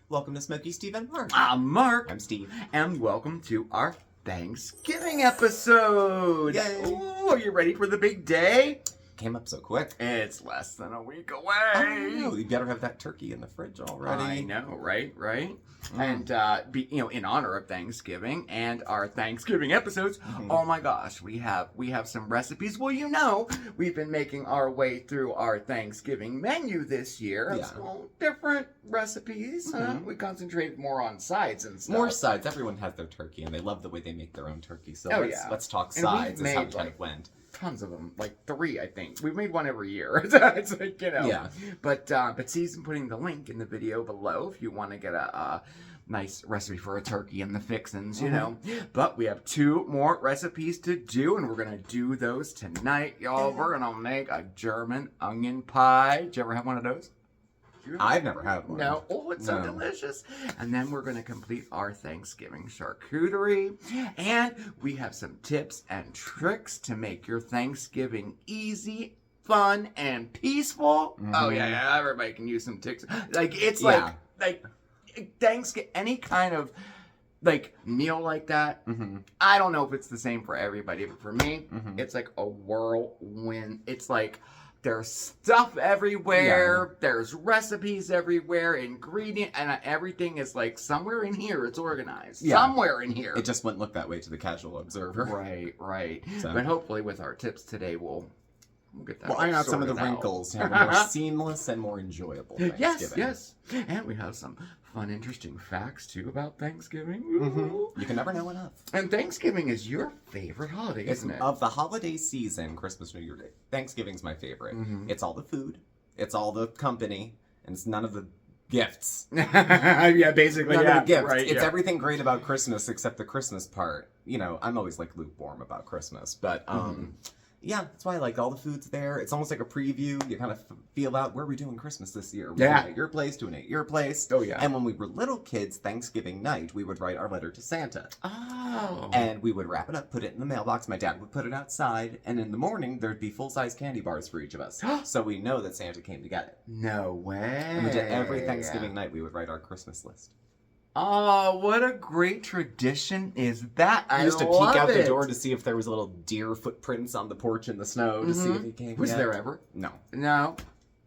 Welcome to Smokey, Steve, and Marc. I'm Mark. I'm Steve. And welcome to our Thanksgiving episode. Yay. Ooh, are you ready for the big day? Came up so quick. It's less than a week away. I know. You better have that turkey in the fridge already. I know, right? And in honor of Thanksgiving and our Thanksgiving episodes, oh my gosh, we have some recipes. Well, we've been making our way through our Thanksgiving menu this year. Yeah. So different recipes. We concentrate more on sides and stuff. More sides. Everyone has their turkey, and they love the way they make their own turkey. So let's talk And sides. we've Is how made, it kind of went. Tons of them, like 3, I think. We've made one every year. It's like, Yeah. But C's putting the link in the video below if you want to get a nice recipe for a turkey and the fixins, But we have 2 more recipes to do, and we're going to do those tonight, y'all. We're going to make a German onion pie. Did you ever have one of those? I've never had one. No. Oh, it's so delicious. And then we're going to complete our Thanksgiving charcuterie. And we have some tips and tricks to make your Thanksgiving easy, fun, and peaceful. Oh, yeah. Everybody can use some tips. Like Thanksgiving, any kind of meal like that. I don't know if it's the same for everybody, but for me, it's like a whirlwind. It's like there's stuff everywhere. Yeah. There's recipes everywhere, and everything is like somewhere in here. It's organized. Yeah. Somewhere in here. It just wouldn't look that way to the casual observer. Right. So. But hopefully, with our tips today, we'll get that. We'll iron out some of the wrinkles to have a more seamless and more enjoyable Thanksgiving. Yes. And we have some fun, interesting facts too about Thanksgiving. You can never know enough. And Thanksgiving is your favorite holiday, isn't it? Of the holiday season, Christmas, New Year, Thanksgiving's my favorite. It's all the food, it's all the company, and it's none of the gifts. Yeah, basically. None of the gifts. Right, it's everything great about Christmas except the Christmas part. I'm always lukewarm about Christmas, but yeah, that's why I like all the food's there. It's almost like a preview. You kind of feel out, where are we doing Christmas this year? We're doing it at your place, doing it at your place. Oh, yeah. And when we were little kids, Thanksgiving night, we would write our letter to Santa. Oh. And we would wrap it up, put it in the mailbox. My dad would put it outside. And in the morning, there'd be full-size candy bars for each of us. So we know that Santa came to get it. No way. And we did every Thanksgiving night, we would write our Christmas list. Oh, what a great tradition is that. I used to peek out the door to see if there was little deer footprints on the porch in the snow to see if he came. Was there ever? No.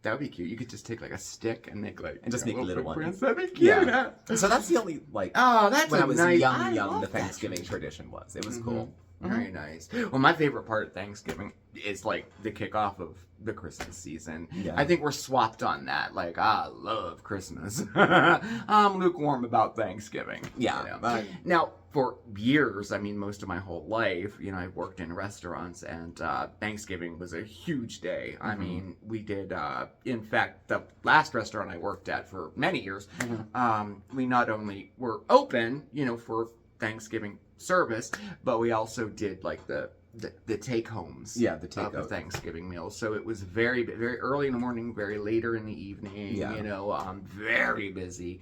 That would be cute. You could just take a stick and make and just make little ones. That'd be cute. Yeah. So that's the only that's when I was nice. young, the Thanksgiving tradition was. It was cool. Very nice. Well, my favorite part of Thanksgiving is the kickoff of the Christmas season. Yeah. I think we're swapped on that. I love Christmas. I'm lukewarm about Thanksgiving. Yeah. Now, for years, most of my whole life, I worked in restaurants, and Thanksgiving was a huge day. We did, in fact, the last restaurant I worked at for many years, we not only were open, for Thanksgiving service, but we also did the take homes of the Thanksgiving meals. So it was very, very early in the morning, very later in the evening, very busy.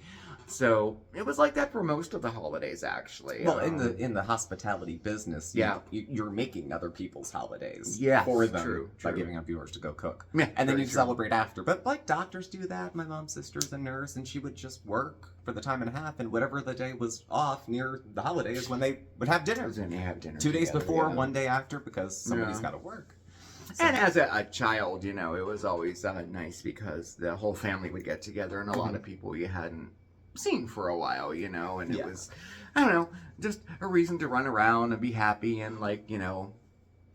So it was like that for most of the holidays, actually. Well, in the hospitality business, you're making other people's holidays for them true. by giving up yours to go cook. Yeah, and then you celebrate after. But doctors do that. My mom's sister's a nurse, and she would just work for the time and a half, and whatever the day was off near the holiday is when they would have dinner. Then they have dinner 2 days before, 1 day after, because somebody's got to work. So. And as a child, it was always nice because the whole family would get together, and a lot of people you hadn't seen for a while, and it was, I don't know, just a reason to run around and be happy and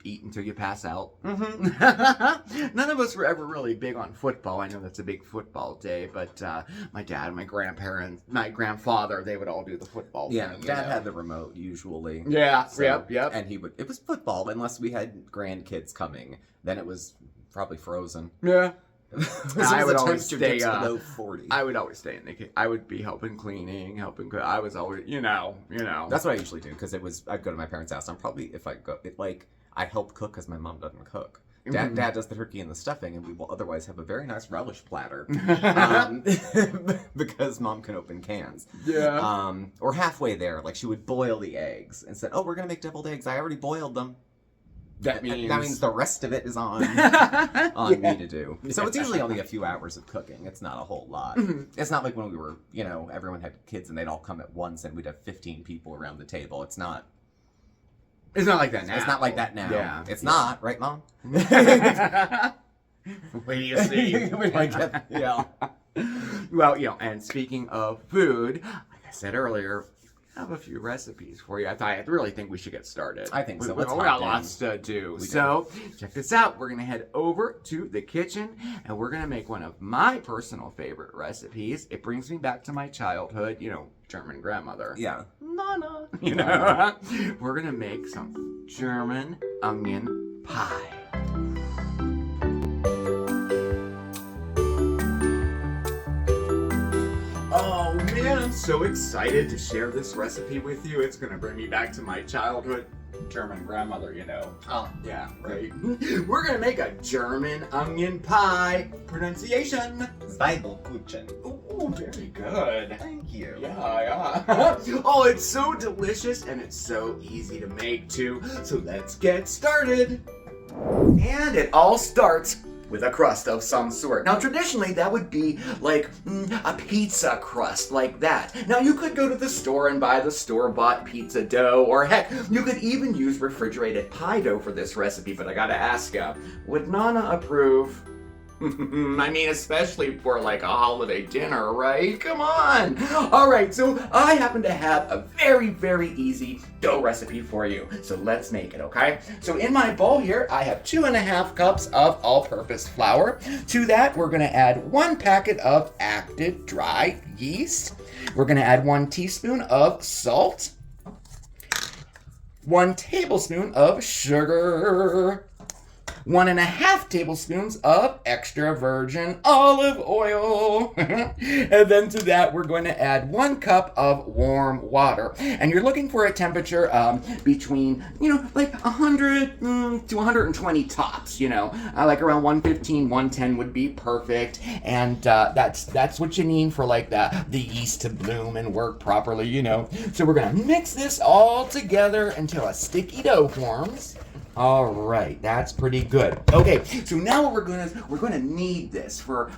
eat until you pass out. None of us were ever really big on football. I know that's a big football day, but my dad and my grandparents, my grandfather, they would all do the football thing. Yeah, Dad had the remote usually. Yeah, so, yep. And it was football unless we had grandkids coming. Then it was probably Frozen. Yeah. I would always stay below 40. I would always stay in the kitchen. I would be helping cook. I was always, That's what I usually do because I'd go to my parents' house. I help cook because my mom doesn't cook. Dad does the turkey and the stuffing, and we will otherwise have a very nice relish platter because Mom can open cans. Yeah. Or halfway there, she would boil the eggs and said, "Oh, we're gonna make deviled eggs. I already boiled them." That means the rest of it is on me to do. So it's usually only a few hours of cooking. It's not a whole lot. It's not like when we were, everyone had kids and they'd all come at once and we'd have 15 people around the table. It's not like that now. It's not like that now. Yeah. It's not, right, Mom? Wait do you see? Yeah. Well, and speaking of food, like I said earlier, I have a few recipes for you. I really think we should get started. I think so. We got lots to do. So, check this out. We're going to head over to the kitchen, and we're going to make one of my personal favorite recipes. It brings me back to my childhood, German grandmother. Yeah. Nana. We're going to make some German onion pie. Oh man, I'm so excited to share this recipe with you. It's gonna bring me back to my childhood German grandmother, Oh. Yeah, right. We're gonna make a German onion pie. Pronunciation. Zwiebelkuchen. Ooh, very good. Thank you. Yeah. Oh, it's so delicious and it's so easy to make too. So let's get started. And it all starts with a crust of some sort. Now, traditionally, that would be like a pizza crust, like that. Now, you could go to the store and buy the store-bought pizza dough, or heck, you could even use refrigerated pie dough for this recipe, but I gotta ask ya, would Nana approve? I mean, especially for like a holiday dinner, right? Come on! Alright, so I happen to have a very, very easy dough recipe for you. So let's make it, okay? So in my bowl here, I have 2.5 cups of all-purpose flour. To that, we're gonna add 1 packet of active dry yeast. We're gonna add 1 teaspoon of salt, 1 tablespoon of sugar, 1.5 tablespoons of extra virgin olive oil. And then to that, we're going to add 1 cup of warm water. And you're looking for a temperature between, like 100 to 120 tops, like around 115, 110 would be perfect. And that's what you need for like the yeast to bloom and work properly, So we're going to mix this all together until a sticky dough forms. All right, that's pretty good. Okay, so now what we're gonna knead this for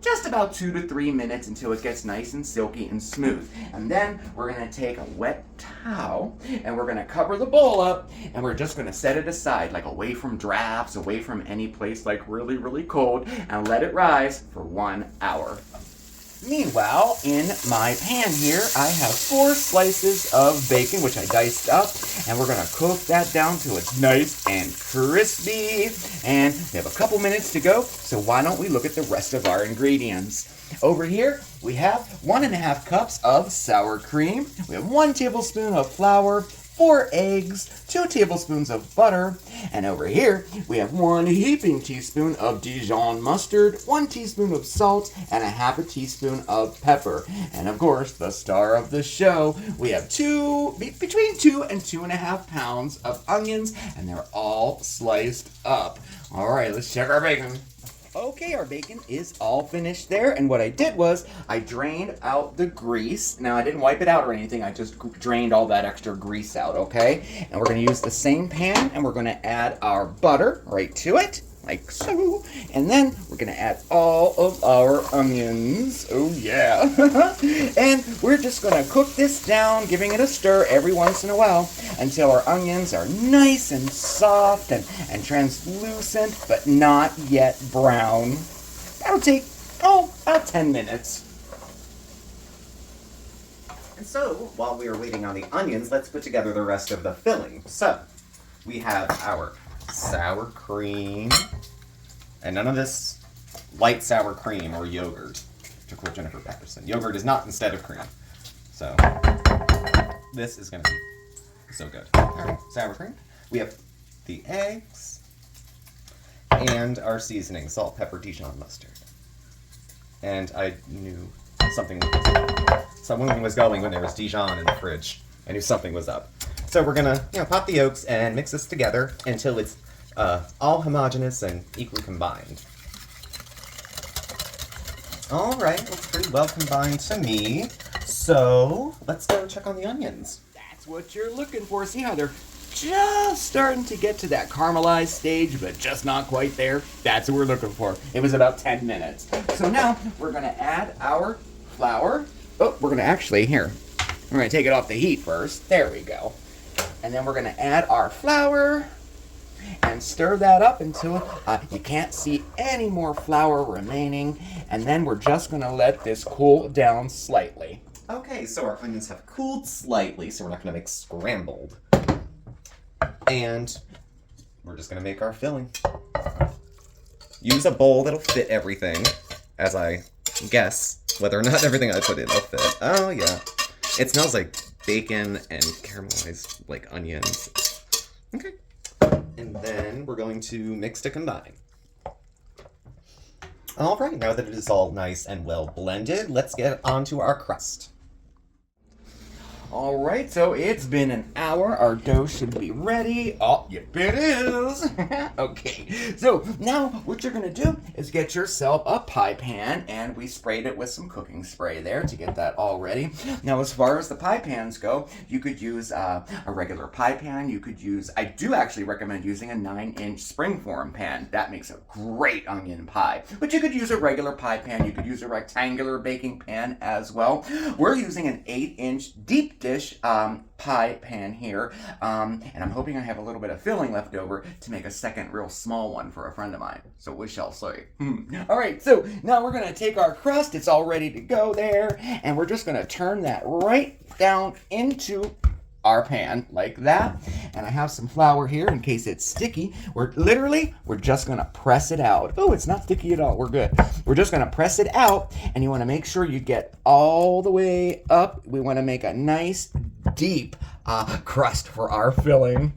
just about 2 to 3 minutes until it gets nice and silky and smooth. And then we're gonna take a wet towel and we're gonna cover the bowl up and we're just gonna set it aside, like away from drafts, away from any place like really, really cold, and let it rise for 1 hour. Meanwhile, in my pan here, I have 4 slices of bacon, which I diced up, and we're going to cook that down till it's nice and crispy. And we have a couple minutes to go, so why don't we look at the rest of our ingredients? Over here, we have 1.5 cups of sour cream. We have 1 tablespoon of flour, 4 eggs, 2 tablespoons of butter, and over here we have 1 heaping teaspoon of Dijon mustard, 1 teaspoon of salt, and 1/2 teaspoon of pepper. And of course, the star of the show, we have between 2 and 2.5 pounds of onions, and they're all sliced up. All right, let's check our bacon. Okay, our bacon is all finished there, and what I did was I drained out the grease. Now, I didn't wipe it out or anything, I just drained all that extra grease out, okay? And we're going to use the same pan, and we're going to add our butter right to it, like so. And then we're going to add all of our onions. Oh, yeah. And we're just going to cook this down, giving it a stir every once in a while until our onions are nice and soft and translucent, but not yet brown. That'll take, about 10 minutes. And so, while we are waiting on the onions, let's put together the rest of the filling. So, we have our sour cream, and none of this light sour cream or yogurt, to quote Jennifer Patterson. Yogurt is not instead of cream. So, this is going to be so good. Our sour cream. We have the eggs, and our seasoning, salt, pepper, Dijon mustard. And I knew something was going when there was Dijon in the fridge. I knew something was up. So we're gonna, pop the yolks and mix this together until it's all homogeneous and equally combined. All right, looks pretty well combined to me. So let's go check on the onions. That's what you're looking for. See how they're just starting to get to that caramelized stage, but just not quite there. That's what we're looking for. It was about 10 minutes. So now we're gonna add our flour. Oh, we're gonna actually, here, we're gonna take it off the heat first. There we go. And then we're gonna add our flour and stir that up until you can't see any more flour remaining. And then we're just gonna let this cool down slightly. Okay, so our onions have cooled slightly, so we're not gonna make scrambled. And we're just gonna make our filling. Use a bowl that'll fit everything, as I guess whether or not everything I put in will fit. Oh yeah. It smells like bacon and caramelized like onions. Okay. And then we're going to mix to combine. All right, now that it is all nice and well blended, let's get onto our crust. All right, so it's been an hour. Our dough should be ready. Oh, yep, it is. Okay, so now what you're gonna do is get yourself a pie pan, and we sprayed it with some cooking spray there to get that all ready. Now, as far as the pie pans go, you could use a regular pie pan. You could use, I do actually recommend using a 9-inch springform pan. That makes a great onion pie. But you could use a regular pie pan. You could use a rectangular baking pan as well. We're using an 8-inch deep dish pie pan here, and I'm hoping I have a little bit of filling left over to make a second real small one for a friend of mine, so we shall see. All right, so now we're gonna take our crust. It's all ready to go there, and we're just gonna turn that right down into our pan like that. And I have some flour here in case it's sticky. We're just gonna press it out. Oh, it's not sticky at all. We're good. We're just gonna press it out, and you want to make sure you get all the way up. We want to make a nice deep crust for our filling.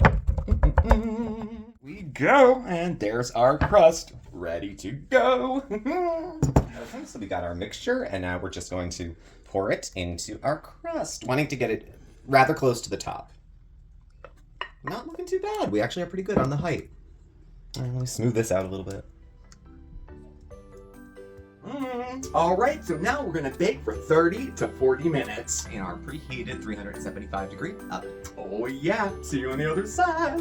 We go, and there's our crust ready to go. Okay, so we got our mixture, and now we're just going to pour it into our crust, wanting to get it rather close to the top. Not looking too bad. We actually are pretty good on the height. Let me smooth this out a little bit. All right, so now we're gonna bake for 30 to 40 minutes. In our preheated 375-degree oven. Oh yeah, see you on the other side.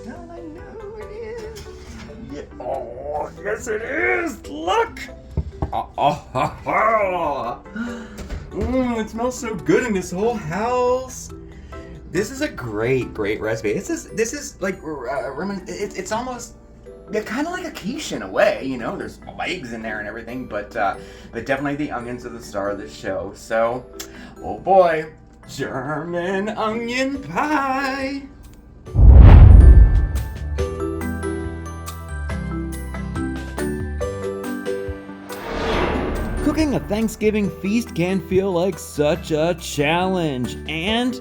I know it is. Yeah. Oh, yes it is. Look. It smells so good in this whole house. This is a great recipe. This is like it's almost kind of like a quiche in a way. You know, there's eggs in there and everything, but definitely the onions are the star of the show. So, oh boy, German onion pie. Cooking a Thanksgiving feast can feel like such a challenge and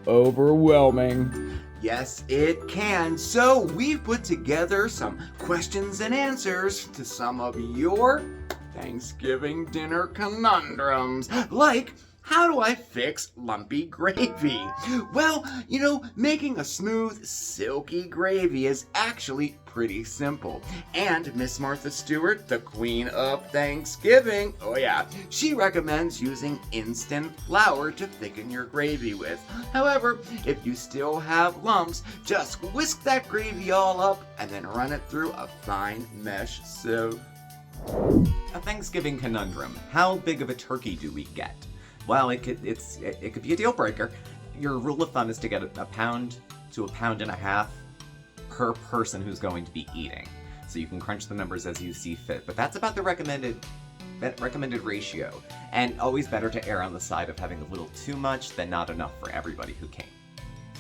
overwhelming. Yes, it can. So we've put together some questions and answers to some of your Thanksgiving dinner conundrums, like, how do I fix lumpy gravy? Well, you know, making a smooth, silky gravy is actually pretty simple. And Miss Martha Stewart, the queen of Thanksgiving, oh yeah, she recommends using instant flour to thicken your gravy with. However, if you still have lumps, just whisk that gravy all up and then run it through a fine mesh sieve. A Thanksgiving conundrum. How big of a turkey do we get? Well, it could be a deal breaker. Your rule of thumb is to get a pound to a pound and a half per person who's going to be eating. So you can crunch the numbers as you see fit, but that's about the recommended ratio. And always better to err on the side of having a little too much than not enough for everybody who came.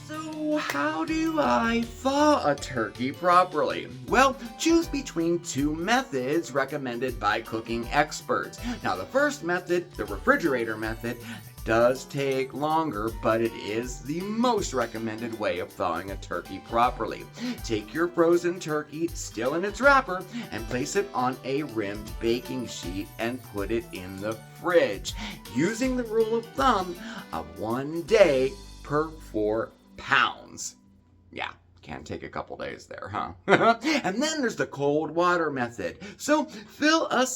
So how do I thaw a turkey properly? Well, choose between two methods recommended by cooking experts. Now, the first method, the refrigerator method, does take longer, but it is the most recommended way of thawing a turkey properly. Take your frozen turkey, still in its wrapper, and place it on a rimmed baking sheet and put it in the fridge, using the rule of thumb of 1 day per 4 pounds. Yeah, Can take a couple days there, huh? And then there's the cold water method. So fill a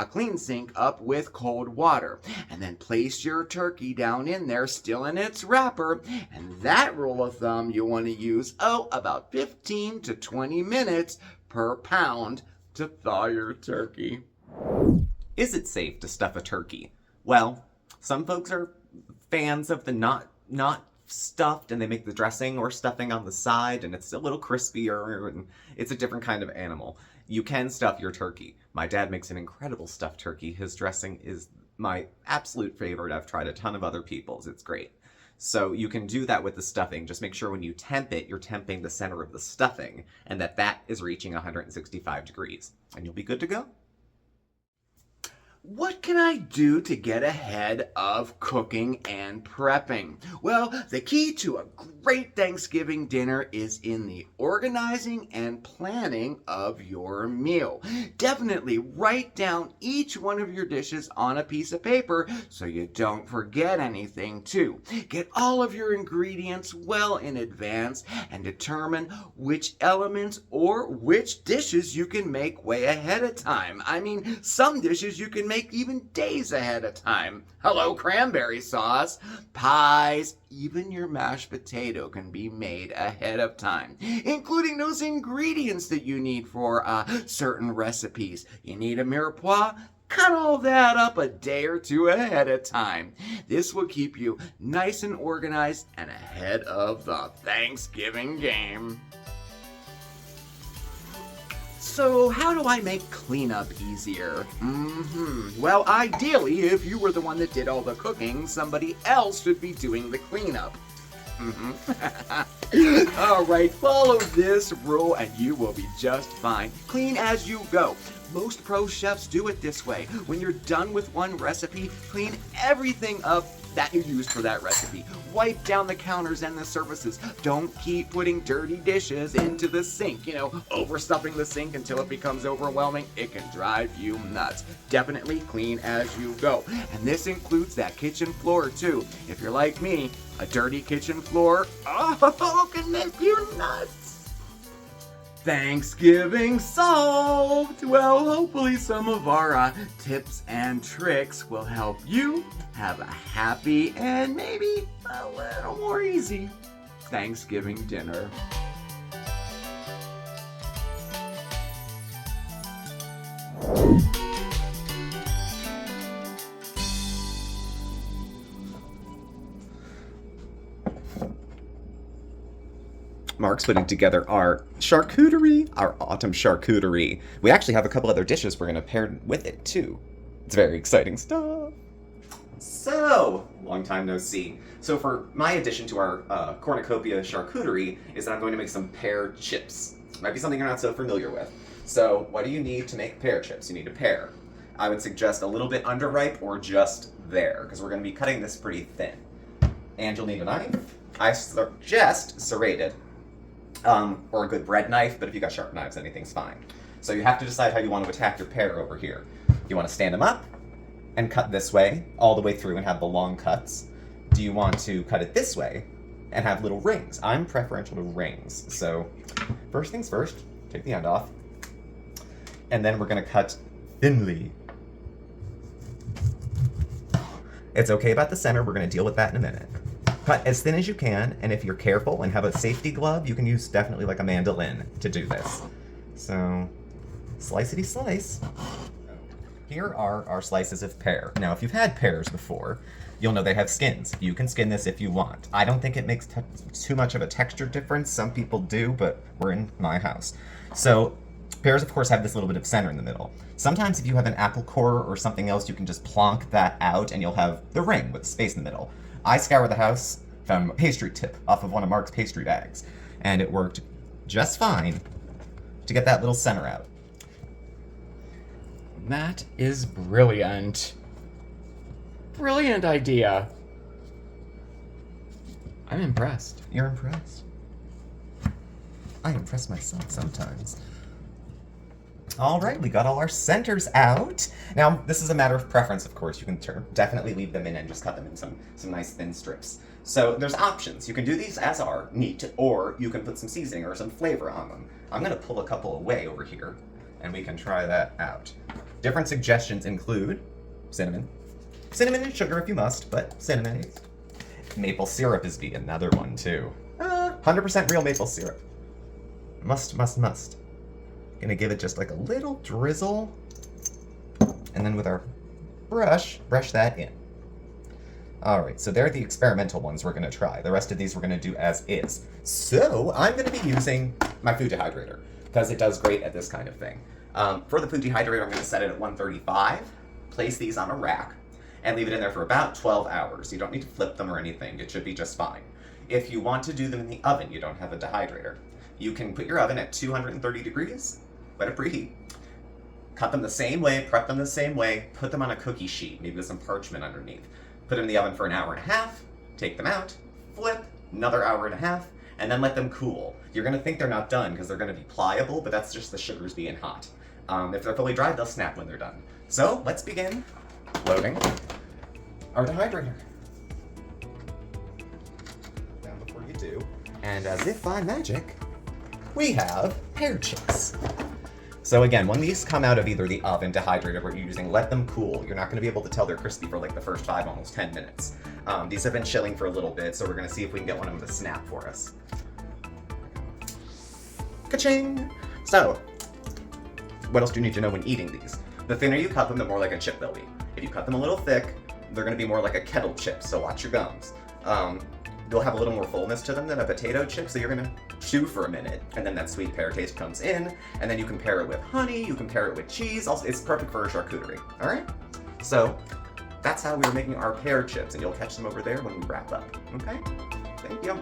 clean sink up with cold water, and then place your turkey down in there, still in its wrapper. And that rule of thumb you want to use, about 15 to 20 minutes per pound to thaw your turkey. Is it safe to stuff a turkey? Well, some folks are fans of the not stuffed, and they make the dressing or stuffing on the side, and it's a little crispier, and it's a different kind of animal. You can stuff your turkey. My dad makes an incredible stuffed turkey. His dressing is my absolute favorite. I've tried a ton of other people's. It's great. So you can do that with the stuffing. Just make sure when you temp it, you're temping the center of the stuffing, and that is reaching 165 degrees, and you'll be good to go. What can I do to get ahead of cooking and prepping? Well, the key to a great Thanksgiving dinner is in the organizing and planning of your meal. Definitely write down each one of your dishes on a piece of paper so you don't forget anything too. Get all of your ingredients well in advance and determine which elements or which dishes you can make way ahead of time. I mean, some dishes you can make even days ahead of time. Hello, cranberry sauce. Pies, even your mashed potato can be made ahead of time, including those ingredients that you need for certain recipes. You need a mirepoix? Cut all that up a day or two ahead of time. This will keep you nice and organized and ahead of the Thanksgiving game. So how do I make cleanup easier? Well, ideally, if you were the one that did all the cooking, somebody else should be doing the cleanup. All right, follow this rule and you will be just fine. Clean as you go. Most pro chefs do it this way. When you're done with one recipe, clean everything up that you used for that recipe. Wipe down the counters and the surfaces. Don't keep putting dirty dishes into the sink. Overstuffing the sink until it becomes overwhelming. It can drive you nuts. Definitely clean as you go. And this includes that kitchen floor too. If you're like me, a dirty kitchen floor, can make you nuts. Thanksgiving solved! Well, hopefully some of our tips and tricks will help you have a happy and maybe a little more easy Thanksgiving dinner. Mark's putting together our charcuterie, our autumn charcuterie. We actually have a couple other dishes we're going to pair with it, too. It's very exciting stuff. So, long time no see. So for my addition to our cornucopia charcuterie is that I'm going to make some pear chips. Might be something you're not so familiar with. So, what do you need to make pear chips? You need a pear. I would suggest a little bit underripe or just there, because we're going to be cutting this pretty thin. And you'll need a knife. I suggest serrated. Or a good bread knife, but if you got sharp knives, anything's fine. So you have to decide how you want to attack your pear over here. You want to stand them up and cut this way, all the way through and have the long cuts. Do you want to cut it this way and have little rings? I'm preferential to rings. So first things first, take the end off. And then we're going to cut thinly. It's okay about the center, we're going to deal with that in a minute. Cut as thin as you can, and if you're careful and have a safety glove, you can use definitely like a mandolin to do this. So, slicey slice. Here are our slices of pear. Now, if you've had pears before, you'll know they have skins. You can skin this if you want. I don't think it makes too much of a texture difference. Some people do, but we're in my house. So, pears, of course, have this little bit of center in the middle. Sometimes if you have an apple core or something else, you can just plonk that out and you'll have the ring with space in the middle. I scoured the house, found a pastry tip off of one of Mark's pastry bags, and it worked just fine to get that little center out. That is brilliant. Brilliant idea. I'm impressed. You're impressed? I impress myself sometimes. All right, we got all our centers out. Now, this is a matter of preference, of course. You can definitely leave them in and just cut them in some nice thin strips. So there's options. You can do these as are, neat, or you can put some seasoning or some flavor on them. I'm gonna pull a couple away over here, and we can try that out. Different suggestions include cinnamon. Cinnamon and sugar if you must, but cinnamon. Maple syrup is the another one too. 100% real maple syrup. Must. Gonna give it just like a little drizzle. And then with our brush that in. Alright, so they're the experimental ones we're gonna try. The rest of these we're gonna do as is. So I'm gonna be using my food dehydrator because it does great at this kind of thing. For the food dehydrator, I'm gonna set it at 135, place these on a rack, and leave it in there for about 12 hours. You don't need to flip them or anything. It should be just fine. If you want to do them in the oven, you don't have a dehydrator. You can put your oven at 230 degrees, let it preheat. Cut them the same way, prep them the same way, put them on a cookie sheet, maybe with some parchment underneath. Put them in the oven for an hour and a half, take them out, flip, another hour and a half, and then let them cool. You're gonna think they're not done because they're gonna be pliable, but that's just the sugars being hot. If they're fully dry, they'll snap when they're done. So let's begin loading our dehydrator. Down before you do. And as if by magic, we have Pear Chips. So again, when these come out of either the oven, dehydrated, what you're using, let them cool. You're not going to be able to tell they're crispy for like the first 5, almost 10 minutes. These have been chilling for a little bit, so we're going to see if we can get one of them to snap for us. Ka-ching! So, what else do you need to know when eating these? The thinner you cut them, the more like a chip they'll be. If you cut them a little thick, they're going to be more like a kettle chip, so watch your gums. They'll have a little more fullness to them than a potato chip, so you're gonna chew for a minute, and then that sweet pear taste comes in, and then you can pair it with honey, you can pair it with cheese. Also, it's perfect for a charcuterie, all right? So that's how we are making our pear chips, and you'll catch them over there when we wrap up, okay? Thank you.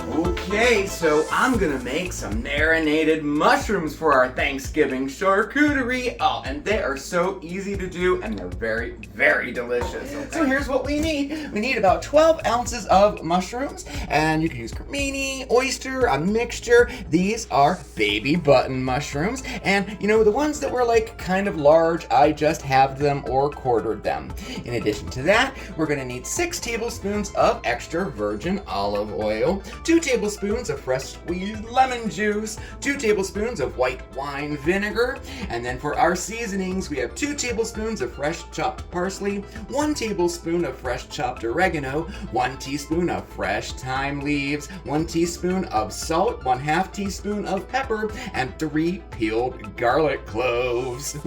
Okay, so I'm gonna make some marinated mushrooms for our Thanksgiving charcuterie. Oh, and they are so easy to do, and they're very, very delicious. Okay. So here's what we need. We need about 12 ounces of mushrooms, and you can use cremini, oyster, a mixture. These are baby button mushrooms, and you know, the ones that were like kind of large, I just halved them or quartered them. In addition to that, we're gonna need 6 tablespoons of extra virgin olive oil, 2 tablespoons of fresh squeezed lemon juice, 2 tablespoons of white wine vinegar, and then for our seasonings, we have 2 tablespoons of fresh chopped parsley, 1 tablespoon of fresh chopped oregano, 1 teaspoon of fresh thyme leaves, 1 teaspoon of salt, 1/2 teaspoon of pepper, and 3 peeled garlic cloves.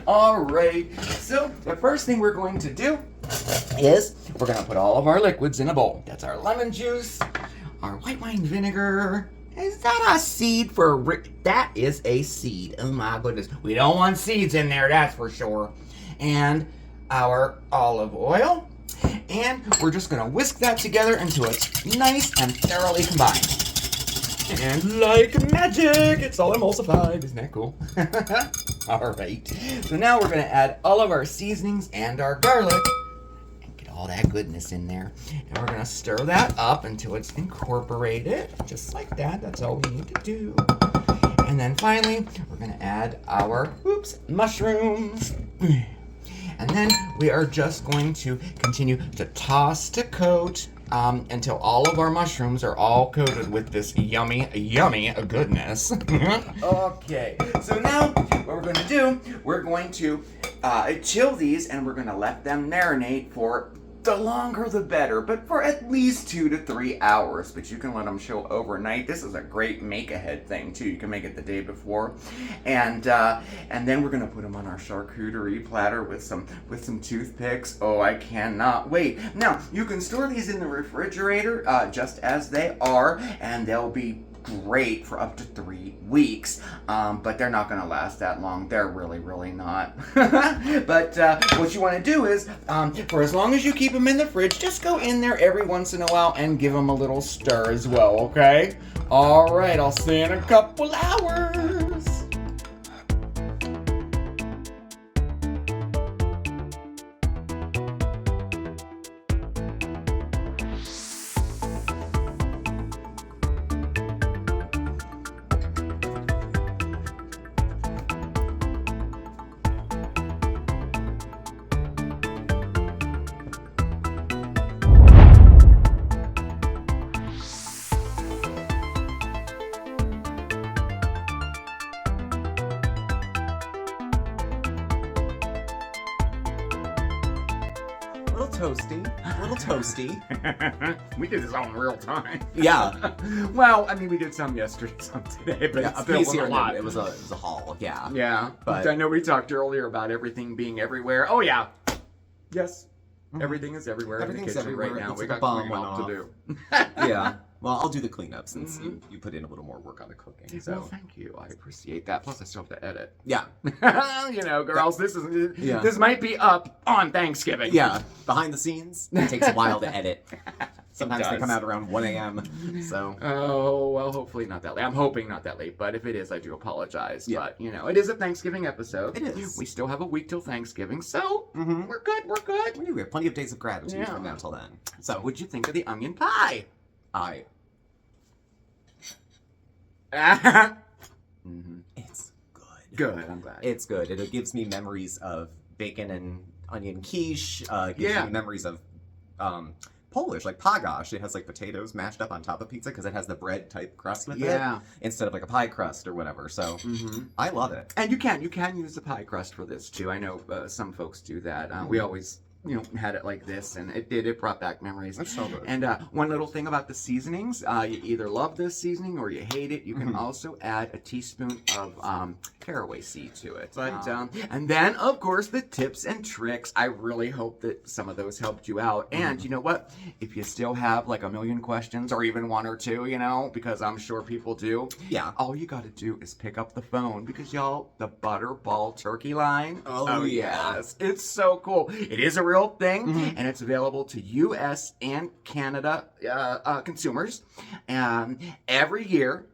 All right, so the first thing we're going to do is we're gonna put all of our liquids in a bowl. That's our lemon juice, our white wine vinegar. Is that a seed for that is a seed. Oh my goodness. We don't want seeds in there, that's for sure. And our olive oil. And we're just gonna whisk that together until it's nice and thoroughly combined. And like magic, it's all emulsified. Isn't that cool? All right. So now we're gonna add all of our seasonings and our garlic. All that goodness in there, and we're gonna stir that up until it's incorporated, just like that. That's all we need to do. And then finally, we're gonna add our mushrooms, and then we are just going to continue to toss to coat until all of our mushrooms are all coated with this yummy, yummy goodness. Okay, so now what we're going to do, we're going to chill these, and we're going to let them marinate for the longer the better, but for at least 2 to 3 hours. But you can let them chill overnight. This is a great make-ahead thing too. You can make it the day before, and then we're gonna put them on our charcuterie platter with some toothpicks. Oh, I cannot wait. Now you can store these in the refrigerator just as they are, and they'll be great for up to 3 weeks, but they're not going to last that long. They're really not. But what you want to do is, for as long as you keep them in the fridge, just go in there every once in a while and give them a little stir as well, okay? All right, I'll see you in a couple hours. little toasty. A little toasty. We did this all in real time. Yeah. Well, I mean, we did some yesterday, some today, but Yeah, it a still piece was here a and there. lot. It was a haul. Yeah. Yeah, But- but I know we talked earlier about everything being everywhere. Oh yeah, yes, everything is everywhere Everything's in the kitchen everywhere. right now. It's We like a got bomb cleanup went to do. Yeah. Well, I'll do the cleanup since you put in a little more work on the cooking. So Well, thank you. I appreciate that. Plus, I still have to edit. yeah. You know, girls, this is Yeah. this might be up on Thanksgiving. Yeah. Behind the scenes, it takes a while to edit. Sometimes they does. come out around 1 a.m. So Oh, well, hopefully not that late. I'm hoping not that late, but if it is, I do apologize. Yeah. But, you know, it is a Thanksgiving episode. It is. We still have a week till Thanksgiving, so Mhm. we're good, we're good. we have plenty of days of gratitude Yeah. from now till then. So What'd you think of the onion pie? I Mhm. it's good. Good, I'm glad. It's good. It gives me memories of bacon and onion quiche. It gives Yeah. me memories of Polish, like pagash. It has like potatoes mashed up on top of pizza because it has the bread type crust with Yeah. it instead of like a pie crust or whatever. So Mm-hmm. I love it. And you can use the pie crust for this too. I know some folks do that. We always, you know, had it like this, and it brought back memories. That's so good. And one little thing about the seasonings, you either love this seasoning or you hate it. You can Mhm. also add a teaspoon of caraway seed to it. But Wow. and then of course the tips and tricks. I really hope that some of those helped you out. And you know what? If you still have like a million questions or even one or two, you know, because I'm sure people do. Yeah. All you got to do is pick up the phone because y'all, the Butterball Turkey line. Oh, yeah. yes, it's so cool. It is a real thing, Mhm. and it's available to U.S. and Canada consumers every year,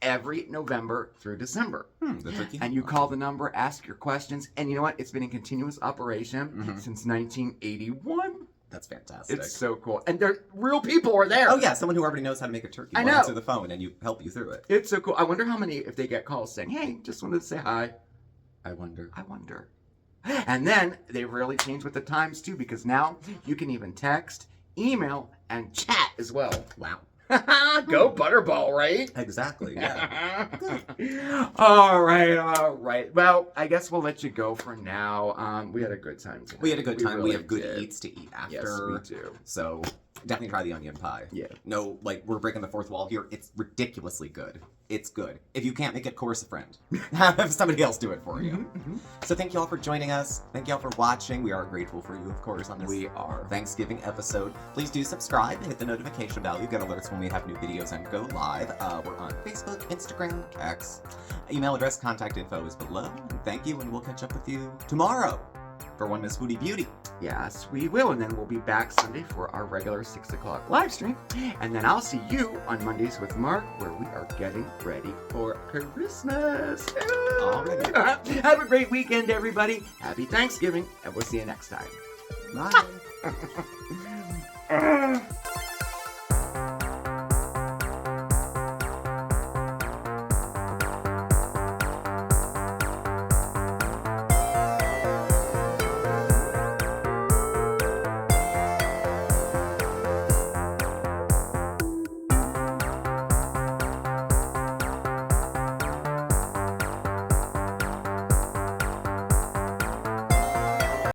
every November through December. The turkey. And you call the number, ask your questions, and you know what? It's been in continuous operation Mhm. since 1981. That's fantastic. It's so cool, and there real people are there. Oh yeah, someone who already knows how to make a turkey I will know. answer the phone and you help you through it. It's so cool. I wonder how many, if they get calls saying, hey, just wanted to say hi. I wonder. I wonder. And then they really changed with the times too, because now you can even text, email, and chat as well. Wow. Go Butterball, right? Exactly. Yeah. All right. Well, I guess we'll let you go for now. We had a good time today. We had a good time. We really have good did. eats to eat after. Yes, we do. So definitely try the onion pie. Yeah. No, like we're breaking the fourth wall here. It's ridiculously good. It's good. If you can't make it, coerce a friend. Have somebody else do it for you. Mhm. So thank you all for joining us. Thank you all for watching. We are grateful for you, of course, on this We are. Thanksgiving episode. Please do subscribe and hit the notification bell. You get alerts when we have new videos and go live. We're on Facebook, Instagram, X. Email address, contact info is below. And thank you, and we'll catch up with you tomorrow for One Miss Foodie Beauty. Yes, we will. And then we'll be back Sunday for our regular 6 o'clock live stream. And then I'll see you on Mondays with Mark, where we are getting ready for Christmas. Alrighty. Have a great weekend, everybody. Happy Thanksgiving, and we'll see you next time. Bye.